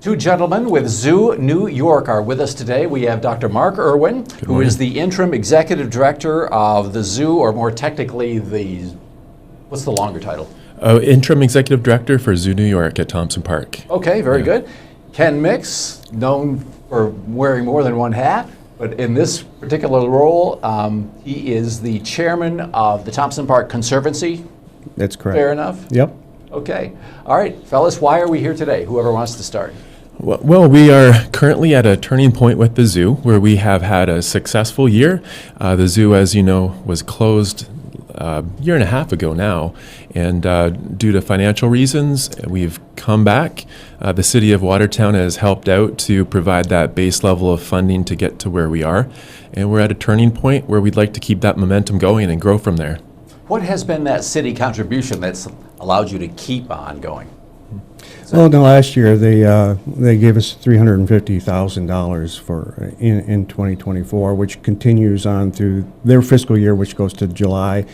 Two gentlemen with Zoo New York are with us today. We have Dr. Mark Irwin, who is the interim executive director of the zoo, or more technically, what's the longer title? Interim executive director for Zoo New York at Thompson Park. Okay, very good. Ken Mix, known for wearing more than one hat, but in this particular role, he is the chairman of the Thompson Park Conservancy. That's correct. Fair enough? Yep. Okay. All right, fellas, why are we here today? Whoever wants to start. Well, we are currently at a turning point with the zoo where we have had a successful year. The zoo, as you know, was closed a year and a half ago now, and due to financial reasons, we've come back. The city of Watertown has helped out to provide that base level of funding to get to where we are, and we're at a turning point where we'd like to keep that momentum going and grow from there. What has been that city contribution that's allowed you to keep on going? Well, no, last year they gave us $350,000 for in 2024, which continues on through their fiscal year, which goes to July.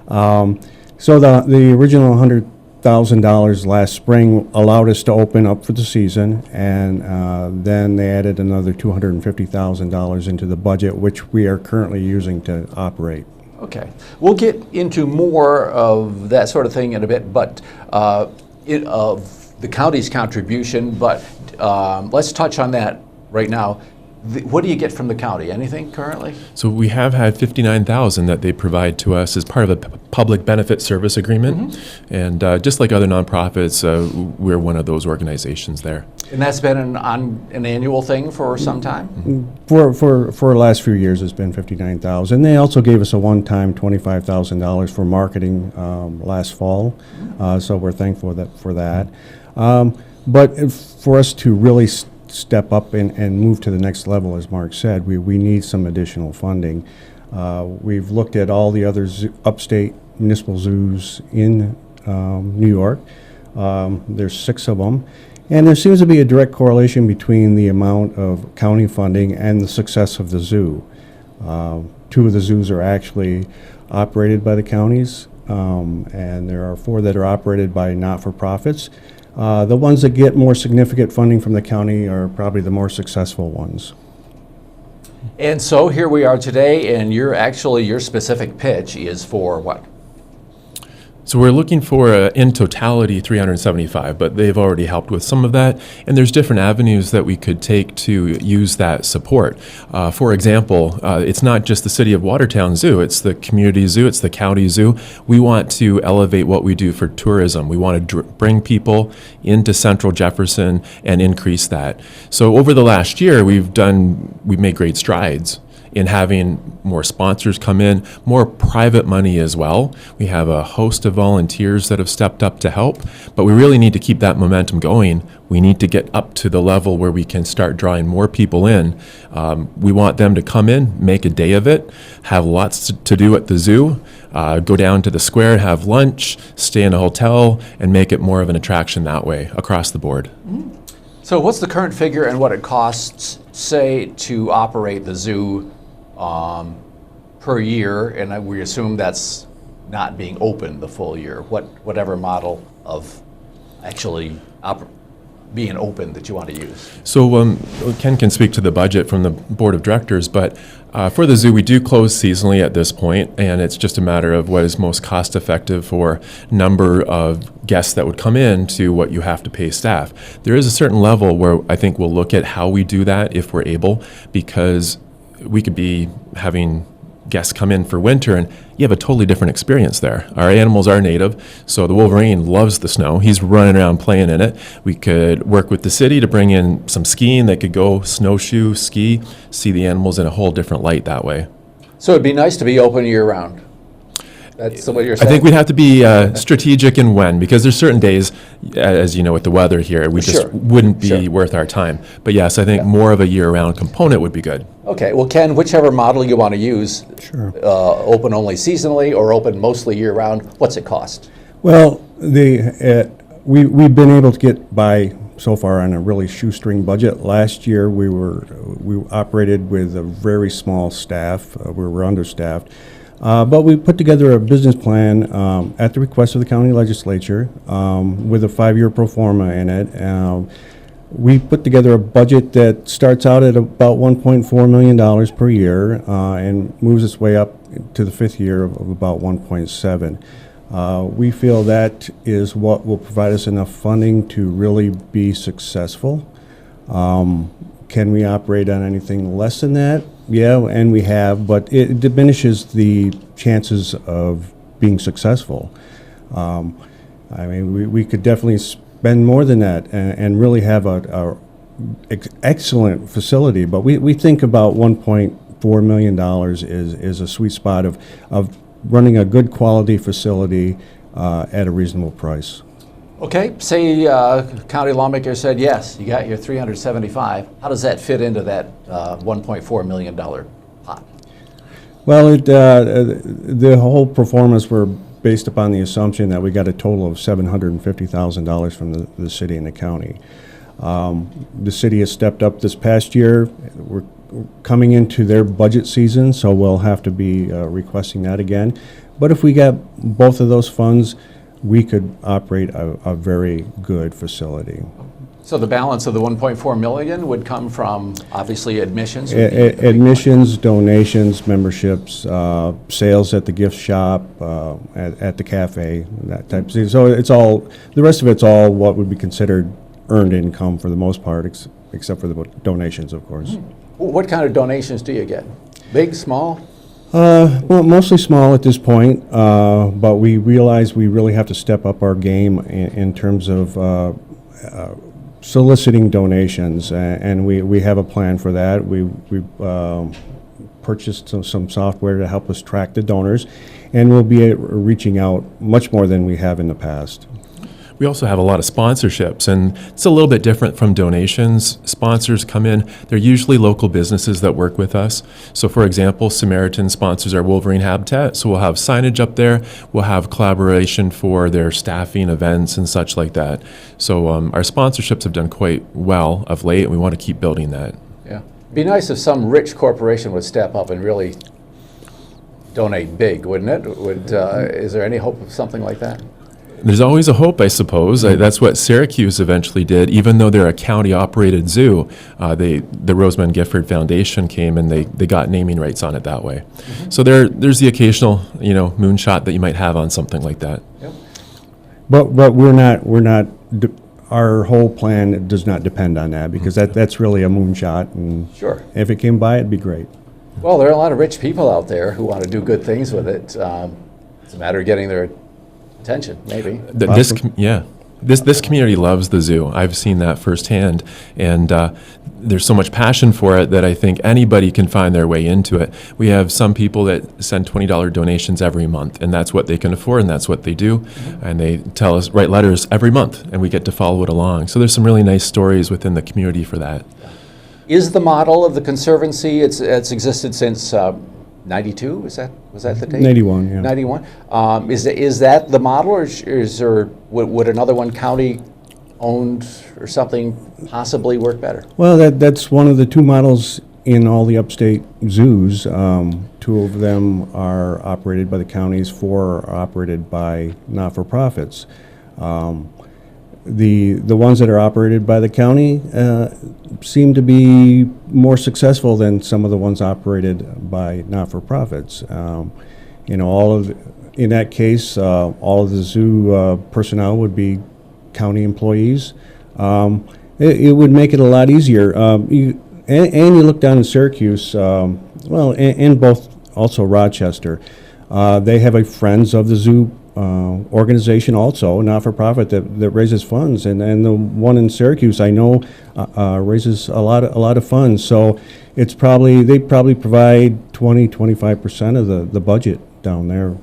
So the original $100,000 last spring allowed us to open up for the season, and then they added another $250,000 into the budget, which we are currently using to operate. Okay, we'll get into more of that sort of thing in a bit, but of the county's contribution, but let's touch on that right now. What do you get from the county? Anything currently? So we have had $59,000 that they provide to us as part of a public benefit service agreement, and just like other nonprofits, we're one of those organizations there. And that's been an annual thing for some time? For the last few years, it's been $59,000. They also gave us a one-time $25,000 for marketing last fall, so we're thankful for that. But for us to really step up and move to the next level, as Mark said, we need some additional funding. We've looked at all the other upstate municipal zoos in New York. There's 6 of them. And there seems to be a direct correlation between the amount of county funding and the success of the zoo. 2 of the zoos are actually operated by the counties, and there are 4 that are operated by not-for-profits. The ones that get more significant funding from the county are probably the more successful ones. And so here we are today, and your specific pitch is for what? So we're looking for, in totality, 375, but they've already helped with some of that. And there's different avenues that we could take to use that support. For example, it's not just the City of Watertown Zoo, it's the community zoo, it's the county zoo. We want to elevate what we do for tourism. We want to bring people into Central Jefferson and increase that. So over the last year, we've made great strides in having more sponsors come in, more private money as well. We have a host of volunteers that have stepped up to help, but we really need to keep that momentum going. We need to get up to the level where we can start drawing more people in. We want them to come in, make a day of it, have lots to do at the zoo, go down to the square, have lunch, stay in a hotel, and make it more of an attraction that way across the board. Mm-hmm. So what's the current figure and what it costs, say, to operate the zoo per year, and we assume that's not being open the full year, whatever model of actually being open that you want to use? So Ken can speak to the budget from the board of directors, but for the zoo, we do close seasonally at this point, and it's just a matter of what is most cost effective for number of guests that would come in to what you have to pay staff. There is a certain level where I think we'll look at how we do that if we're able, because we could be having guests come in for winter and you have a totally different experience there. Our animals are native, so the Wolverine loves the snow. He's running around playing in it. We could work with the city to bring in some skiing. They could go snowshoe, ski, see the animals in a whole different light that way. So it'd be nice to be open year round. That's what you're saying? I think we'd have to be strategic in when, because there's certain days, as you know, with the weather here, we just wouldn't be worth our time. But yes, I think more of a year-round component would be good. Okay, well, Ken, whichever model you want to use, open only seasonally or open mostly year-round, what's it cost? Well, we've been able to get by so far on a really shoestring budget. Last year, we operated with a very small staff. We were understaffed. But we put together a business plan at the request of the county legislature with a 5-year pro forma in it. We put together a budget that starts out at about $1.4 million per year and moves its way up to the fifth year of about 1.7. We feel that is what will provide us enough funding to really be successful. Can we operate on anything less than that? Yeah, and we have, but it diminishes the chances of being successful. I mean, we could definitely spend more than that and really have a excellent facility, but we think about $1.4 million is a sweet spot of running a good quality facility at a reasonable price. Okay, say county lawmaker said, yes, you got your 375. How does that fit into that $1.4 million pot? Well, the whole performance were based upon the assumption that we got a total of $750,000 from the city and the county. The city has stepped up this past year. We're coming into their budget season, so we'll have to be requesting that again. But if we got both of those funds, we could operate a very good facility. So the balance of the 1.4 million would come from, obviously, admissions? Admissions, donations, memberships, sales at the gift shop, at the cafe, that type of thing. So it's all, the rest of it's all what would be considered earned income for the most part, except for the donations, of course. What kind of donations do you get? Big, small? Well, mostly small at this point, but we realize we really have to step up our game in terms of soliciting donations, and we have a plan for that. We purchased some software to help us track the donors, and we'll be reaching out much more than we have in the past. We also have a lot of sponsorships, and it's a little bit different from donations. Sponsors come in, they're usually local businesses that work with us. So for example, Samaritan sponsors our Wolverine Habitat, so we'll have signage up there, we'll have collaboration for their staffing events and such like that. So our sponsorships have done quite well of late, and we want to keep building that. Yeah. Be nice if some rich corporation would step up and really donate big, wouldn't it? Is there any hope of something like that? There's always a hope, I suppose. That's what Syracuse eventually did. Even though they're a county-operated zoo, the Rosamund Gifford Foundation came and they got naming rights on it that way. Mm-hmm. So there's the occasional, moonshot that you might have on something like that. Yep. But we're not. Our whole plan does not depend on that, because that's really a moonshot. And sure. If it came by, it'd be great. Well, there are a lot of rich people out there who want to do good things with it. It's a matter of getting their attention, maybe. This community loves the zoo. I've seen that firsthand, and there's so much passion for it that I think anybody can find their way into it. We have some people that send $20 donations every month, and that's what they can afford, and that's what they do. Mm-hmm. And they tell us, write letters every month, and we get to follow it along. So there's some really nice stories within the community for that. Is the model of the Conservancy, it's existed since 92? Was that the date? 91, yeah. 91. Is that the model, or would another one county owned or something possibly work better? Well, that's one of the two models in all the upstate zoos. Two of them are operated by the counties, 4 are operated by not-for-profits. The ones that are operated by the county seem to be more successful than some of the ones operated by not-for-profits. In that case, all of the zoo personnel would be county employees. It would make it a lot easier. You look down in Syracuse, and both also Rochester. They have a Friends of the Zoo organization, also not-for-profit, that raises funds, and the one in Syracuse I know raises a lot of funds. So they probably provide 20-25% of the budget down there.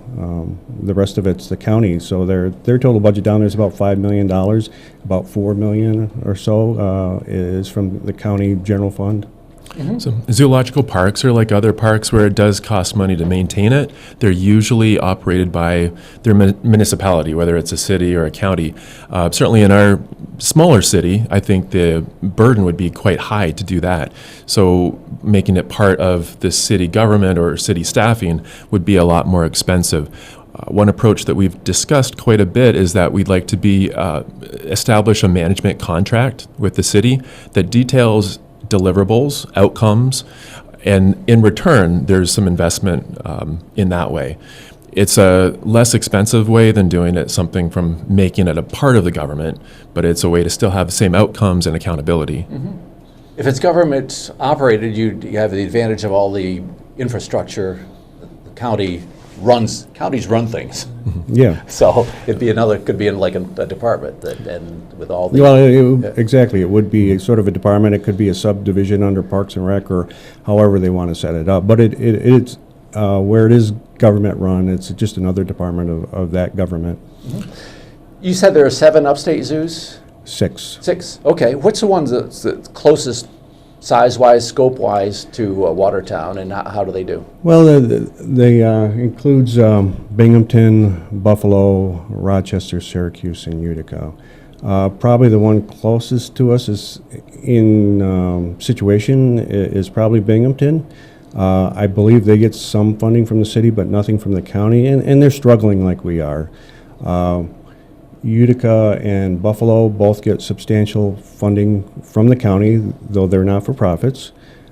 The rest of it's the county. So their total budget down there is about $5 million. About $4 million or so is from the county general fund. Mm-hmm. So zoological parks are like other parks where it does cost money to maintain it. They're usually operated by their municipality, whether it's a city or a county. Certainly in our smaller city, I think the burden would be quite high to do that. So making it part of the city government or city staffing would be a lot more expensive. One approach that we've discussed quite a bit is that we'd like to establish a management contract with the city that details deliverables, outcomes, and in return, there's some investment in that way. It's a less expensive way than doing it something from making it a part of the government, but it's a way to still have the same outcomes and accountability. If it's government operated, you have the advantage of all the infrastructure. The counties run things. Yeah. So could be like a department and with all the. Well, exactly. It would be sort of a department. It could be a subdivision under Parks and Rec, or however they want to set it up. But it's where it is government run. It's just another department of that government. You said there are 7 upstate zoos? 6. 6. Okay. What's the ones that's the closest size-wise, scope-wise to Watertown, and how do they do? Well, they includes Binghamton, Buffalo, Rochester, Syracuse, and Utica. Probably the one closest to us is in situation is probably Binghamton. I believe they get some funding from the city, but nothing from the county, and they're struggling like we are. Utica and Buffalo both get substantial funding from the county, though they're not for profits.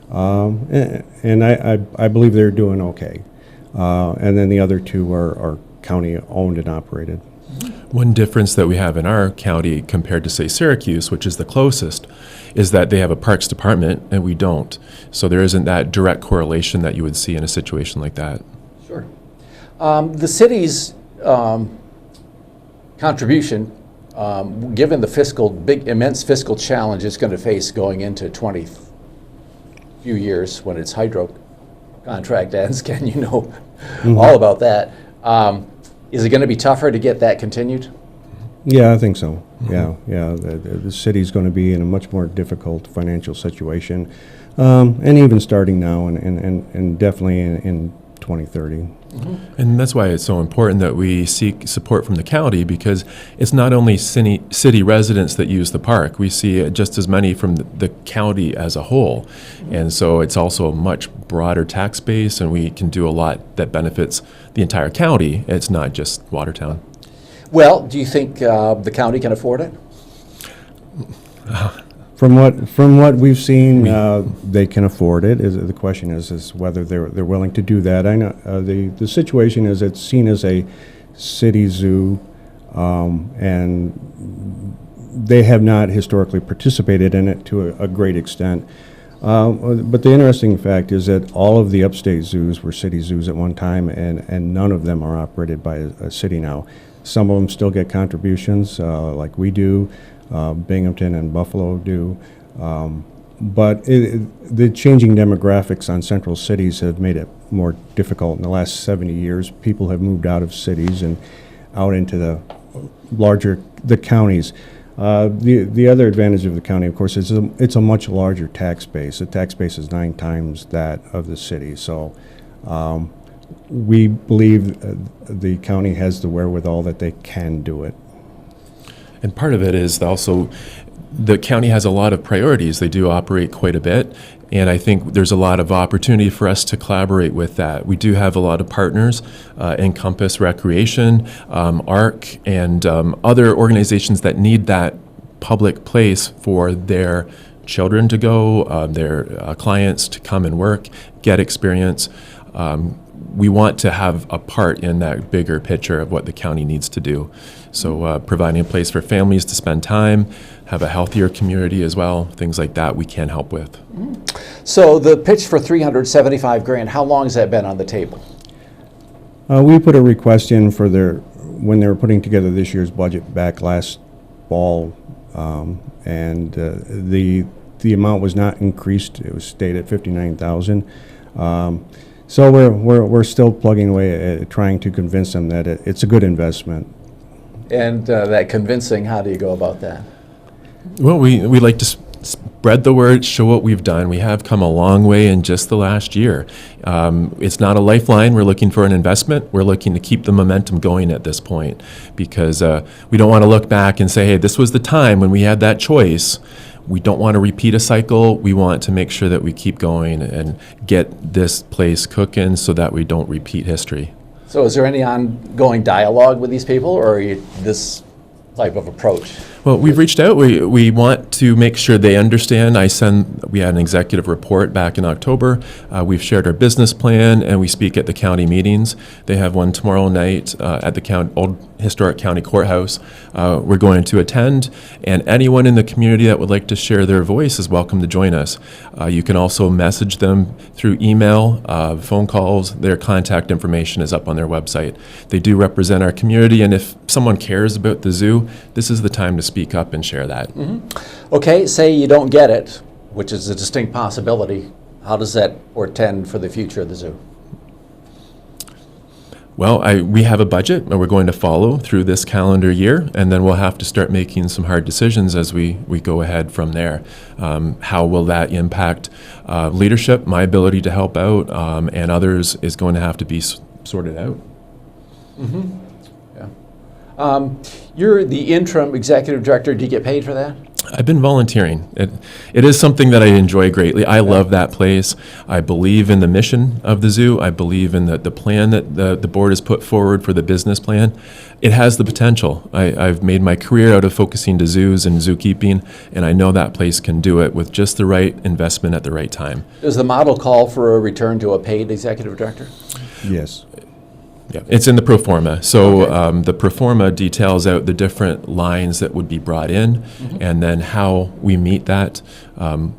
And I believe they're doing okay. And then the other 2 are county owned and operated. One difference that we have in our county compared to, say, Syracuse, which is the closest, is that they have a parks department and we don't. So there isn't that direct correlation that you would see in a situation like that. Sure. The city's contribution, given the immense fiscal challenge it's going to face going into few years when its hydro contract ends, Ken, you know all about that. Is it going to be tougher to get that continued? Yeah, I think so. Yeah. The city's going to be in a much more difficult financial situation, and even starting now, and definitely in 2030. And that's why it's so important that we seek support from the county, because it's not only city residents that use the park. We see just as many from the county as a whole. And so it's also a much broader tax base, and we can do a lot that benefits the entire county. It's not just Watertown. Well, do you think the county can afford it? From what we've seen, they can afford it. The question is whether they're willing to do that. I know the situation is it's seen as a city zoo, and they have not historically participated in it to a great extent. But the interesting fact is that all of the upstate zoos were city zoos at one time, and none of them are operated by a city now. Some of them still get contributions, like we do. Binghamton and Buffalo do. But the changing demographics on central cities have made it more difficult. In the last 70 years, people have moved out of cities and out into the counties. The other advantage of the county, of course, is it's a much larger tax base. The tax base is 9 times that of the city. So we believe the county has the wherewithal that they can do it. And part of it is also the county has a lot of priorities. They do operate quite a bit, and I think there's a lot of opportunity for us to collaborate with that. We do have a lot of partners, Encompass Recreation, ARC, and other organizations that need that public place for their children to go, their clients to come and work, get experience. We want to have a part in that bigger picture of what the county needs to do. So providing a place for families to spend time, have a healthier community as well, things like that we can help with. So the pitch for $375,000, how long has that been on the table? We put a request in for when they were putting together this year's budget back last fall, and the amount was not increased. It was stayed at $59,000. So we're still plugging away at trying to convince them that it's a good investment. And that convincing, how do you go about that? Well, we like to spread the word, show what we've done. We have come a long way in just the last year. It's not a lifeline. We're looking for an investment. We're looking to keep the momentum going at this point, because we don't want to look back and say, hey, this was the time when we had that choice. We don't want to repeat a cycle. We want to make sure that we keep going and get this place cooking so that we don't repeat history. So is there any ongoing dialogue with these people, or are you this type of approach? Well, we've reached out. We want to make sure they understand. We had an executive report back in October. We've shared our business plan, and we speak at the county meetings. They have one tomorrow night at the old historic county courthouse. We're going to attend, and anyone in the community that would like to share their voice is welcome to join us. You can also message them through email, phone calls. Their contact information is up on their website. They do represent our community, and if someone cares about the zoo, this is the time to speak up and share that. Okay, say you don't get it, which is a distinct possibility. How does that portend for the future of the zoo? Well, we have a budget and we're going to follow through this calendar year, and then we'll have to start making some hard decisions as we go ahead from there. How will that impact leadership? My ability to help out and others is going to have to be sorted out. Yeah. You're the interim executive director. Do you get paid for that? I've been volunteering. It is something that I enjoy greatly. I love that place. I believe in the mission of the zoo. I believe in the plan that the board has put forward for the business plan. It has the potential. I've made my career out of focusing to zoos and zookeeping, and I know that place can do it with just the right investment at the right time. Does the model call for a return to a paid executive director? Yes. Yeah, it's in the pro forma. So the pro forma details out the different lines that would be brought in, and then how we meet that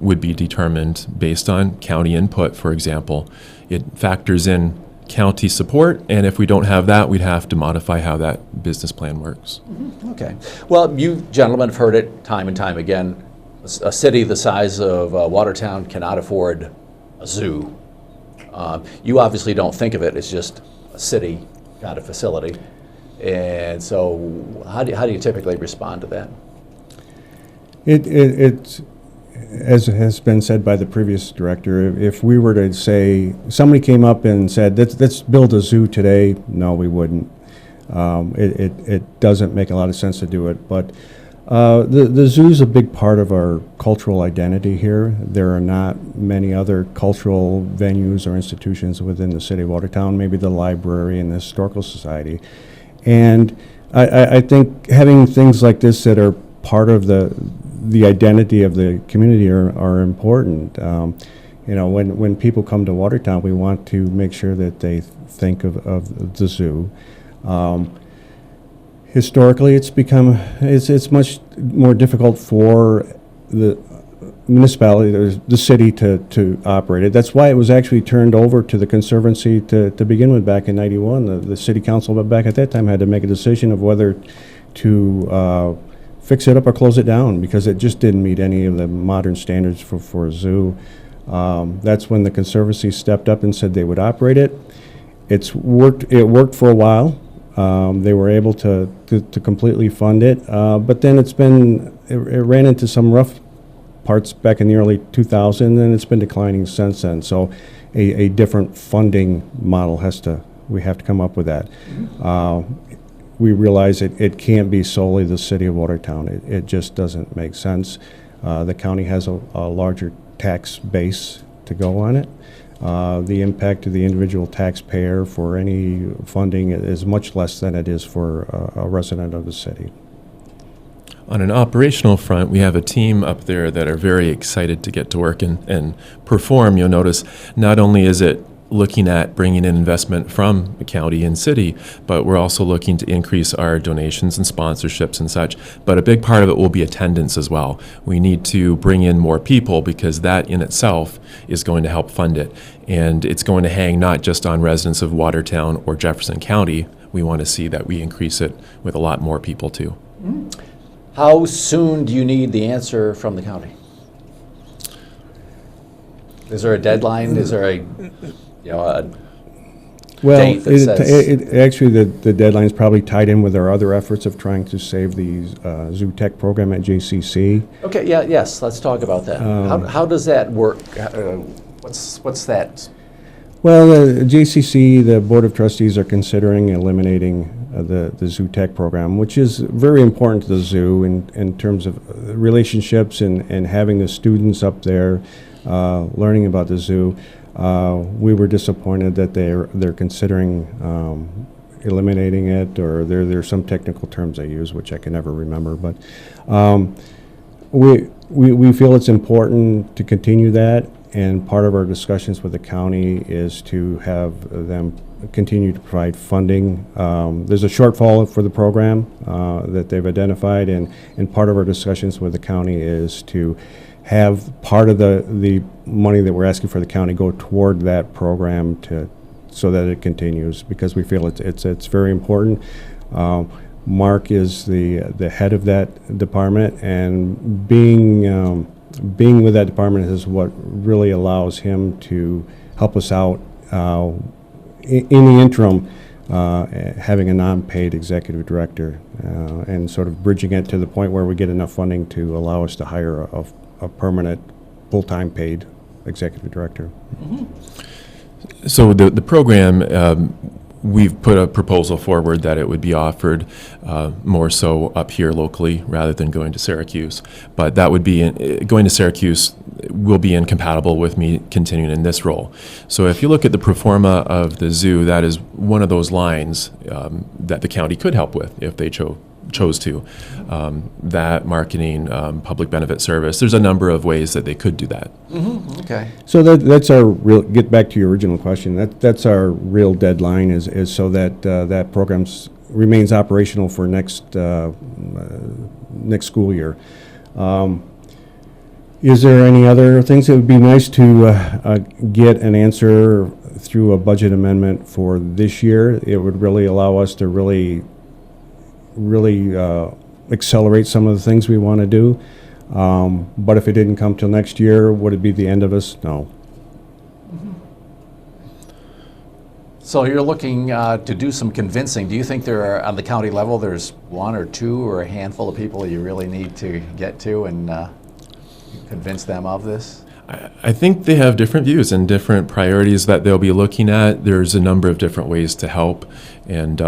would be determined based on county input, for example. It factors in county support, and if we don't have that, we'd have to modify how that business plan works. Okay. Well, you gentlemen have heard it time and time again. A city the size of Watertown cannot afford a zoo. You obviously don't think of it as just a city, got a facility. And so how do you typically respond to that? It as has been said by the previous director, if we were to say, somebody came up and said, let's build a zoo today, no, we wouldn't. It doesn't make a lot of sense to do it. But the zoo is a big part of our cultural identity here. There are not many other cultural venues or institutions within the city of Watertown, maybe the library and the Historical Society. And I think having things like this that are part of the identity of the community are important. You know, when people come to Watertown, we want to make sure that they think of the zoo. Historically, it's much more difficult for the municipality, or the city, to operate it. That's why it was actually turned over to the Conservancy to begin with back in '91. The city council back at that time had to make a decision of whether to fix it up or close it down, because it just didn't meet any of the modern standards for a zoo. That's when the Conservancy stepped up and said they would operate it. It worked for a while. They were able to completely fund it, but then it ran into some rough parts back in the early 2000s, and it's been declining since then. So a different funding model we have to come up with that. We realize it can't be solely the city of Watertown. It just doesn't make sense. The county has a larger tax base to go on it. The impact to the individual taxpayer for any funding is much less than it is for a resident of the city. On an operational front, we have a team up there that are very excited to get to work and perform. You'll notice not only is it looking at bringing in investment from the county and city, but we're also looking to increase our donations and sponsorships and such. But a big part of it will be attendance as well. We need to bring in more people, because that in itself is going to help fund it. And it's going to hang not just on residents of Watertown or Jefferson County. We want to see that we increase it with a lot more people too. How soon do you need the answer from the county? Is there a deadline? Is there a date that says? Actually, the deadline is probably tied in with our other efforts of trying to save the Zoo Tech program at JCC. Okay, yes, let's talk about that. How does that work? What's that? Well, the JCC, the Board of Trustees, are considering eliminating the Zoo Tech program, which is very important to the zoo in terms of relationships and having the students up there learning about the zoo. We were disappointed that they're considering eliminating it, or there's some technical terms they use which I can never remember. But we feel it's important to continue that, and part of our discussions with the county is to have them continue to provide funding. There's a shortfall for the program that they've identified, and part of our discussions with the county is to have part of the money that we're asking for the county go toward that program so that it continues, because we feel it's very important. Mark is the head of that department, and being with that department is what really allows him to help us out in the interim, having a non-paid executive director, and sort of bridging it to the point where we get enough funding to allow us to hire a permanent, full-time paid executive director. So the program, we've put a proposal forward that it would be offered more so up here locally rather than going to Syracuse. But that would be, going to Syracuse will be incompatible with me continuing in this role. So if you look at the pro forma of the zoo, that is one of those lines that the county could help with if they chose to. That marketing, public benefit service, there's a number of ways that they could do that. Okay. So that's our real, get back to your original question, that's our real deadline, is so that that program remains operational for next school year. Is there any other things? It would be nice to get an answer through a budget amendment for this year. It would really allow us to really accelerate some of the things we want to do. But if it didn't come till next year, would it be the end of us? No. So you're looking to do some convincing. Do you think there are, on the county level, there's one or two or a handful of people you really need to get to and convince them of this? I think they have different views and different priorities that they'll be looking at. There's a number of different ways to help, and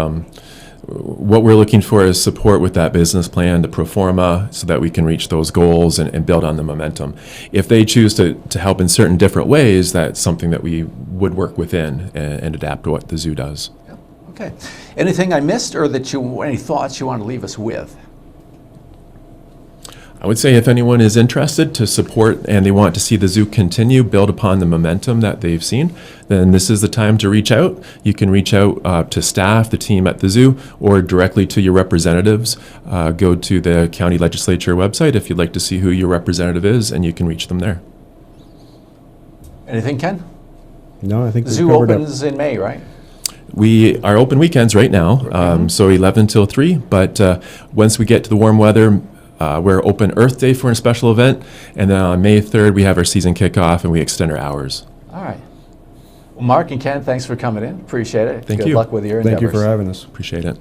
what we're looking for is support with that business plan, the pro forma, so that we can reach those goals and build on the momentum. If they choose to help in certain different ways, that's something that we would work within and adapt to what the zoo does. Yep. Okay. Anything I missed, or any thoughts you want to leave us with? I would say if anyone is interested to support and they want to see the zoo continue, build upon the momentum that they've seen, then this is the time to reach out. You can reach out to staff, the team at the zoo, or directly to your representatives. Go to the county legislature website if you'd like to see who your representative is, and you can reach them there. Anything, Ken? No, I think The zoo opens in May, right? We are open weekends right now, so 11 till 3, but once we get to the warm weather, we're open Earth Day for a special event, and then on May 3rd, we have our season kickoff, and we extend our hours. All right. Well, Mark and Ken, thanks for coming in. Appreciate it. Thank Good you. luck with your endeavors. Thank you for having us. Appreciate it.